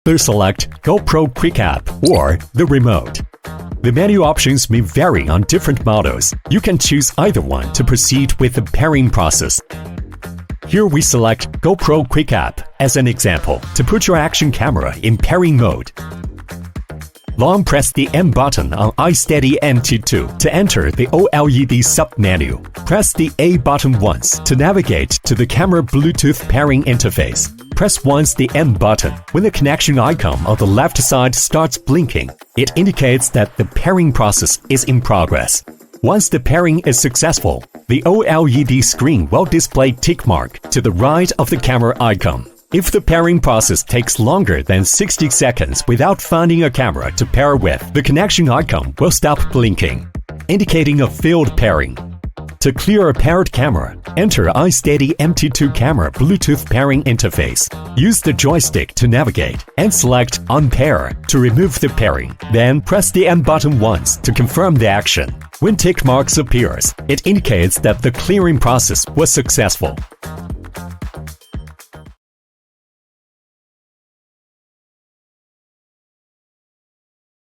Either select GoPro Quick App or the remote. The menu options may vary on different models. You can choose either one to proceed with the pairing process. Here we select GoPro Quick App as an example to put your action camera in pairing mode. Long press the M button on iSteady MT2 to enter the OLED sub-menu. Press the A button once to navigate to the camera Bluetooth pairing interface. Press once the M button. When the connection icon on the left side starts blinking, it indicates that the pairing process is in progress. Once the pairing is successful, the OLED screen will display tick mark to the right of the camera icon. If the pairing process takes longer than 60 seconds without finding a camera to pair with, the connection icon will stop blinking, indicating a failed pairing. To clear a paired camera, enter iSteady MT2 Camera Bluetooth pairing interface. Use the joystick to navigate and select Unpair to remove the pairing. Then press the M button once to confirm the action. When tick marks appears, it indicates that the clearing process was successful.